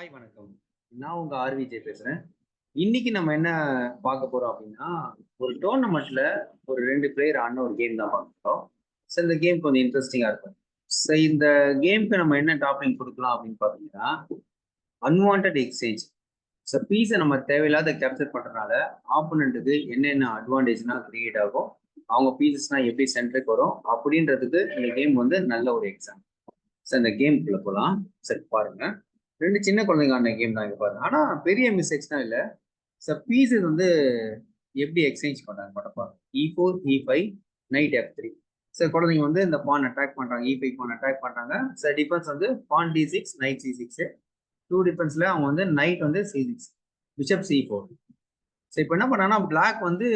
Hi வணக்கம். நான் உங்க ஆர்விஜே பேசுறேன். இன்னைக்கு நம்ம என்ன பார்க்க போறோம் அப்படின்னா, ஒரு டோர்னமெண்ட்ல ஒரு 2 பிளேயர் ஆடுன ஒரு கேம் தான் பார்க்க போறோம். ஸோ இந்த கேம் கொஞ்சம் இன்ட்ரெஸ்டிங்கா இருக்கும். ஸோ இந்த கேம்க்கு நம்ம என்ன டாபிக் குடுக்கலாம் அப்படின்னு பார்த்தீங்கன்னா, அன்வான்டட் எக்ஸ்சேஞ்ச். ஸோ பீஸ நம்ம தேவையில்லாத கேப்சர் பண்றதுனால, ஆப்போனன்ட்க்கு என்னென்ன அட்வான்டேஜ்லாம் கிரியேட் ஆகும், அவங்க பீசஸ்லாம் எப்படி சென்டருக்கு வரும் அப்படின்றதுக்கு இந்த கேம் வந்து நல்ல ஒரு எக்ஸாம்பிள். ஸோ இந்த கேம்குள்ள போலாம். சரி பாருங்க. 2 சின்ன குழந்தைங்க ஆடுன கேம் தான் இங்க பாருங்க. ஆனா பெரிய மிஸ்டேக்ஸ்லாம் இல்ல. பீஸஸ் வந்து எப்படி எக்ஸ்சேஞ்ச் பண்றாங்க மட்டும் பாருங்க. E4, E5, night F3. குழந்தைங்க வந்து இந்த பான் அட்டாக் பண்றாங்க. E5 பான் அட்டாக் பண்றாங்க. டிஃபென்ஸ் வந்து பான் D6, நைட் C6. 2 டிஃபென்ஸ்ல அவங்க வந்து நைட் வந்து C6, பிஷப் C4. இப்போ என்ன பண்ணாங்கன்னா பிளாக் வந்து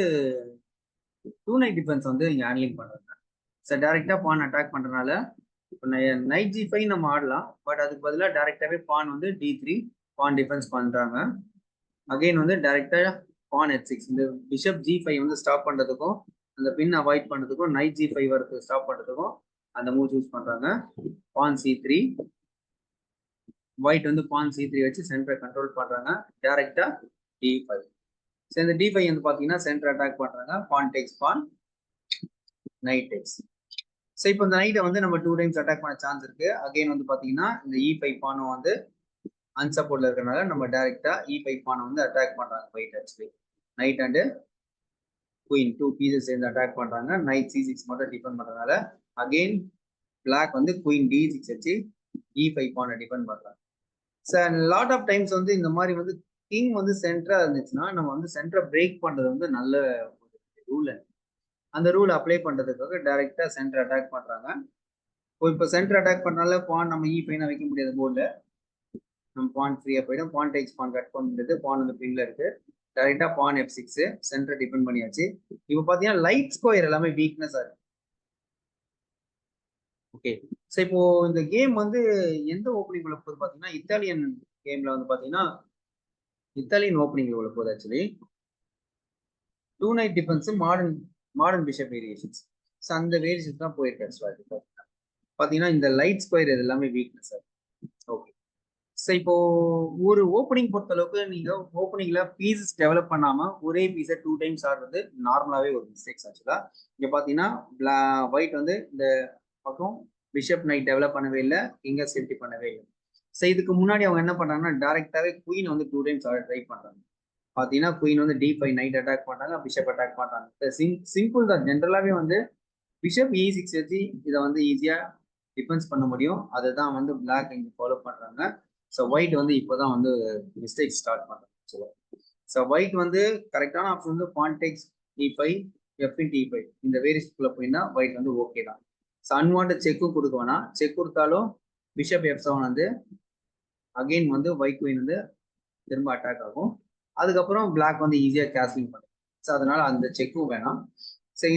2 நைட் டிஃபென்ஸ் வந்து இங்க ஹேண்ட்லிங் பண்றாங்க. டைரக்டா பான் அட்டாக் பண்றதுனால இப்போ நைட் G5 நம்ம ஆடலாம். பட் அதுக்கு பதிலாக டைரக்டாவே பான் வந்து D3 பான் டிஃபென்ஸ் பண்றாங்க. அகைன் வந்து டைரக்டா பான் H6, இந்த பிஷப் G5 வந்து ஸ்டாப் பண்றதுக்கும் அந்த பின் அவாய்ட் பண்றதுக்கும் நைட் G5 வரது ஸ்டாப் பண்றதுக்கும் அந்த மூவ் சூஸ் பண்றாங்க. பான் C3, ஒயிட் வந்து பான் C3 வச்சு சென்டரை கண்ட்ரோல் பண்றாங்க. டைரக்டா D5. இந்த D5 வந்து பாத்தீங்கன்னா சென்டர் அட்டாக் பண்றாங்க. பான் டேக்ஸ் பான், நைட் டேக்ஸ். இப்போ இந்த நைட்டை வந்து நம்ம 2 டைம்ஸ் அட்டாக் பண்ண சான்ஸ் இருக்கு. அகைன் வந்து பாத்தீங்கன்னா இந்த E5 பானும் வந்து அன்சப்போர்ட்ல இருக்கறனால நம்ம டைரக்டா E5 பானை வந்து அட்டாக் பண்றாங்க white. Actually night and queen 2 pieces சேர்ந்து அட்டாக் பண்றாங்க. நைட் C6 மட்டும் டிஃபெண்ட் பண்றதுனால அகைன் பிளாக் வந்து குயின் D6 வச்சு E5 பானை டிஃபெண்ட் பண்றாங்க. லாட் ஆஃப் டைம்ஸ் வந்து இந்த மாதிரி வந்து கிங் வந்து சென்டரா இருந்துச்சுன்னா நம்ம வந்து சென்டரை பிரேக் பண்றது வந்து நல்ல ரூல். அந்த ரூல் அப்ளை பண்றதுக்காக டைரக்டா சென்டர் அட்டாக் பண்றாங்க. இப்போ சென்டர் அட்டாக் பண்ணால பான் நம்ம E5 வைக்க முடியாது போர்டில். நம்ம பான் ஃப்ரீயா போயிடும். பான் டேக்ஸ் பான் கட் பண்ணுறது. பான் வந்து பின்ல இருக்கு. டைரக்டா பான் F6 சென்டர் டிபெண்ட் பண்ணியாச்சு. இப்போ பாத்தீங்கன்னா லைட் ஸ்கொயர் எல்லாமே வீக்னஸா இருக்கு. ஓகே. இப்போ இந்த கேம் வந்து எந்த ஓப்பனிங் உள்ள போகுது பாத்தீங்கன்னா, இத்தாலியன் கேம்ல வந்து பாத்தீங்கன்னா இத்தாலியன் ஓப்பனிங் உள்ள போகுது. Actually 2 night defence, modern bishop variations. அந்த வேரியேஷன்ஸ் தான் போயிருக்கு. பாத்தீங்கன்னா இந்த லைட் ஸ்கொயர் இது எல்லாமே வீக்னஸ் இருக்கு. ஓகே. இப்போ ஒரு ஓப்பனிங் பொறுத்த அளவுக்கு நீங்க ஓப்பனிங்ல பீசஸ் டெவலப் பண்ணாம ஒரே பீஸை 2 டைம்ஸ் ஆடுறது நார்மலாவே ஒரு மிஸ்டேக்ஸ். ஆக்சுவலா இங்க பாத்தீங்கன்னா ஒயிட் வந்து இந்த பக்கம் பிஷப் நைட் டெவலப் பண்ணவே இல்லை, கிங்க சேஃப்டி பண்ணவே இல்லை. இதுக்கு முன்னாடி அவங்க என்ன பண்றாங்கன்னா டைரக்டாவே குயின் வந்து 2 டைம்ஸ் ஆட ட்ரை பண்றாங்க. பாத்தீங்கன்னா குயின் வந்து D5 நைட் அட்டாக் பண்றாங்க, பிஷப் அட்டாக் பண்றாங்க. சிம்பிள் தான். ஜென்ரலாவே வந்து பிஷப் E6 வச்சு இதை வந்து ஈஸியா டிஃபென்ஸ் பண்ண முடியும். அதுதான் வந்து பிளாக் இங்க ஃபாலோ பண்றாங்க. ஒயிட் வந்து இப்போதான் வந்து மிஸ்டேக் ஸ்டார்ட் பண்றாங்க. ஒயிட் வந்து கரெக்டான ஆப்ஷன் வந்து பான் tax E5, F into E5 இந்த வேரியஸ்குள்ள போயின்னா ஒயிட் வந்து ஓகே தான். அன்வான்ட் செக்கும் கொடுக்க வேணாம். செக் கொடுத்தாலும் பிஷப் F7 வந்து அகைன் வந்து ஒயிட் குயின் வந்து திரும்ப அட்டாக் ஆகும். அதுக்கப்புறம் பிளாக் வந்து ஈஸியா கேஸ்லிங் பண்ணும். அதனால அந்த செக்கும் வேணாம்.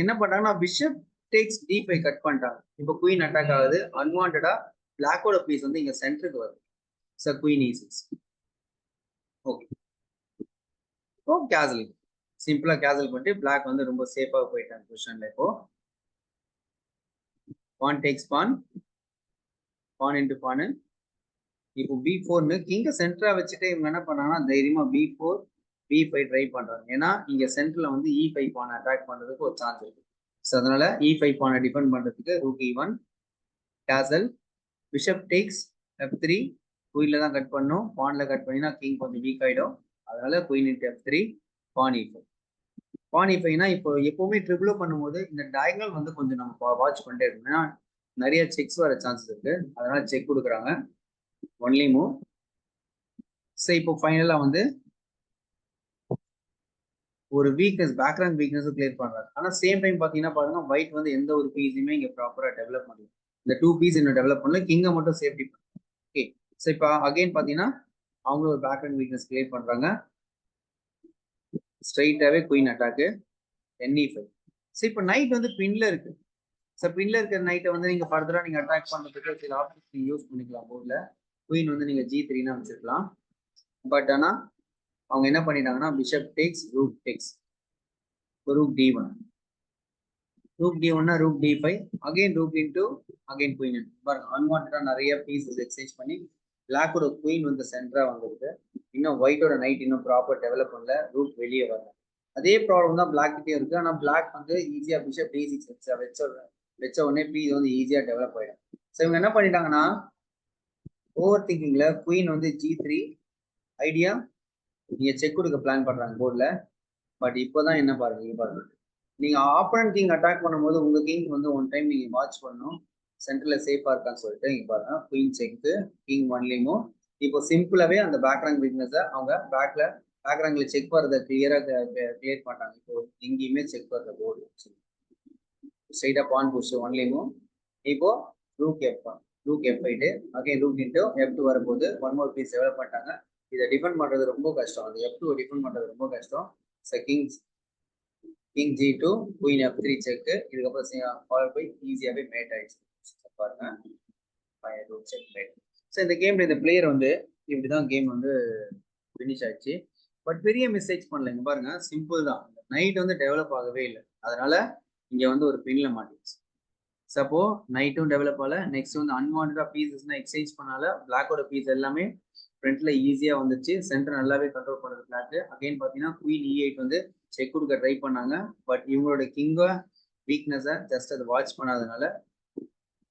என்ன பண்றாங்கன்னா பிஷப் டேக்ஸ் D5 கட் பண்ணிட்டாங்க. இப்போ குயின் அட்டாக் ஆகுது. அன்வான்டா பிளாக்கோட பீஸ் வந்து இங்க சென்டருக்கு வருது. Queen E6. ஓகே. இப்போ கேசலிங் சிம்பிளா கேசல் பண்ணிட்டு பிளாக் வந்து ரொம்ப சேஃபா போயிட்டாங்க பொசிஷன்ல. இப்போ பான் டேக்ஸ் பான், பான் இன்டு பான். இப்போ B4ன்னு கிங்க சென்டரா வச்சுட்டு இவங்க என்ன பண்ணாங்கன்னா தைரியமா B4, B5 ட்ரை பண்றாங்க. ஏன்னா இங்க சென்டர்ல வந்து E5 பானை அட்டாக் பண்றதுக்கு ஒரு சான்ஸ் இருக்கு. அதனால E5 பானை டிஃபெண்ட் பண்றதுக்கு rook E1 castle, bishop takes F3, குயின்ல தான் கட் பண்ணும். பான்ல கட் பண்ணினா கிங் கொஞ்சம் வீக் ஆயிடும். அதனால குயின் இன்டு F3, பான் E5. பான் E5னா இப்போ எப்பவுமே ட்ரிபிளோ பண்ணும்போது இந்த டயகனல் வந்து கொஞ்சம் நம்ம வாட்ச் பண்ணிட்டே இருக்கணும். ஏன்னா நிறைய செக்ஸ் வர சான்சஸ் இருக்கு. அதனால செக் கொடுக்குறாங்க. Only move. இப்போ ஃபைனலா வந்து ஒரு வீக்னஸ், பேக்ரவுண்ட் வீக்னஸ் கிளியர் பண்றாங்க. ஆனா சேம் டைம் பாத்தீங்கன்னா பாருங்க ஒயிட் வந்து எந்த ஒரு பீஸுமே இங்க ப்ராப்பரா டெவலப் பண்ணல. இந்த 2 பீஸ் இன்னும் டெவலப் பண்ணல. கிங்க மட்டும் சேஃப்டி பண்ணுங்க. ஓகே. இப்போ அகைன் பாத்தீங்கன்னா அவங்க ஒரு பேக்ரவுண்ட் வீக்னஸ் கிளியர் பண்றாங்க. ஸ்ட்ரைட்டாவே குயின் அட்டாக் NE5. இப்போ நைட் வந்து பின்ல இருக்கு. பின்ல இருக்கிற நைட்டை வந்து நீங்க ஃபர்தரா நீங்க அட்டாக் பண்றதுக்கு சில ஆப்ஷன்ஸ் நீங்க யூஸ் பண்ணிக்கலாம். போர்ட்ல குயின் வந்து நீங்க G3னா வச்சிருக்கலாம். பட் ஆனா அவங்க என்ன பண்ணிட்டாங்கன்னா bishop takes, rook takes, rook D1, rook D1னா rook D5, again rook into again queen. பாருங்க அன்வான்டா நிறைய பீசஸ் எக்ஸ்சேஞ்ச் பண்ணி பிளாக்கோட குயின் வந்து சென்டரா வந்திருக்கு. இன்னும் ஒயிட்டோட நைட் இன்னும் ப்ராப்பர் டெவலப் பண்ணல, ரூட் வெளியே வரல. அதே ப்ராப்ளம் தான் பிளாக் கிட்டே இருக்கு. ஆனா பிளாக் வந்து ஈஸியா பிஷப் D6 வச்ச உடனே பீஸ் வந்து ஈஸியா டெவலப் ஆயிடும். ஸோ இவங்க என்ன பண்ணிட்டாங்கன்னா ஓவர் திங்கிங்ல குயின் வந்து G3 ஐடியா நீங்க செக் கொடுக்க பிளான் பண்றாங்க போர்ட்ல. பட் இப்போதான் என்ன பாருங்க, நீங்க ஆப்போனன்ட் கிங் அட்டாக் பண்ணும்போது உங்க கிங் வந்து ஒன் டைம் நீங்க வாட்ச் பண்ணணும் சென்டர்ல சேஃபா இருக்கான்னு சொல்லிட்டு. இங்க பாருங்க குயின் செக் கிங் ஒன்லியும். இப்போ சிம்பிளாவே அந்த பேக்ரவுண்ட் வீக்னஸை அவங்க பேக்ரவுண்ட்ல செக் வரதை கிளியர் பண்ணிட்டாங்க. இப்போ எங்கேயுமே செக் வரத போர்டு ஸ்ட்ரைட்டா பான் புஷ் ஒன்லியும். இப்போ rook F8 again rook into F2 வரும்போது ஒன் மோர் பீஸ் டெவலப் பண்ணிட்டாங்க. இதை டிஃபெண்ட் பண்றது ரொம்ப கஷ்டம். அந்த F2 டிஃபெண்ட் பண்றது ரொம்ப கஷ்டம். King G2 queen F3 check. இதுக்கப்புறம் ஃபாலோ போய் ஈஸியாவே மேட் ஆயிடுச்சு பாருங்க. ஸோ இந்த கேம்ல இந்த பிளேயர் வந்து இப்படிதான் கேம் வந்து ஃபினிஷ் ஆயிடுச்சு. பட் பெரிய மிஸ்டேக்ஸ் பண்ணலைங்க பாருங்க, சிம்பிள் தான். நைட் வந்து டெவலப் ஆகவே இல்லை, அதனால இங்க வந்து ஒரு பின்ல மாட்டிடுச்சு. சப்போ நைட்டும் டெவலப் ஆகல, நெக்ஸ்ட் வந்து அன்வான்டா பீசஸ்னா எக்ஸ்சேஞ்ச் பண்ணால பிளாக்கோட பீஸ் எல்லாமே ஃப்ரண்ட்ல ஈஸியா வந்துச்சு. சென்டர் நல்லாவே கண்ட்ரோல் பண்ணுறது பிளாக். அகைன் பாத்தீங்கன்னா குயின் E8 வந்து செக் கொடுக்க ட்ரை பண்ணாங்க. பட் இவங்களோட கிங்க வீக்னஸை ஜஸ்ட் அதை வாட்ச் பண்ணாதனால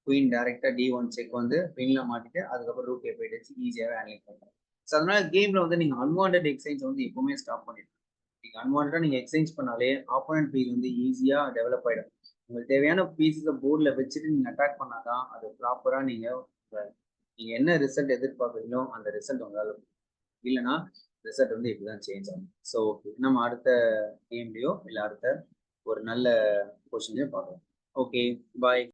குயின் டைரக்டா D1 செக் வந்து பின்ல மாட்டிட்டு அதுக்கப்புறம் ரூக் F8 ஈஸியாவே ஹேண்டில் பண்ணுறாங்க. ஸோ அதனால கேம்ல வந்து நீங்க அன்வான்ட் எக்ஸ்சேஞ்ச் வந்து எப்பவுமே ஸ்டாப் பண்ணிடுங்க. நீங்க அன்வான்டா நீங்க எக்ஸ்சேஞ்ச் பண்ணாலே ஆப்போனன்ட் பீஸ் வந்து ஈஸியா டெவலப் ஆயிடும். உங்களுக்கு தேவையான பீஸஸை போர்டில் வச்சுட்டு நீங்க அட்டாக் பண்ணாதான் அது ப்ராப்பரா நீங்க என்ன ரிசல்ட் எதிர்பார்க்குறீங்களோ அந்த ரிசல்ட் உங்களால, இல்லைன்னா ரிசல்ட் வந்து இப்படிதான் சேஞ்ச் ஆகும். ஸோ நம்ம அடுத்த கேம்லயோ இல்லை அடுத்த ஒரு நல்ல கொஸ்டின்லயோ பார்க்கலாம். ஓகே, பாய்.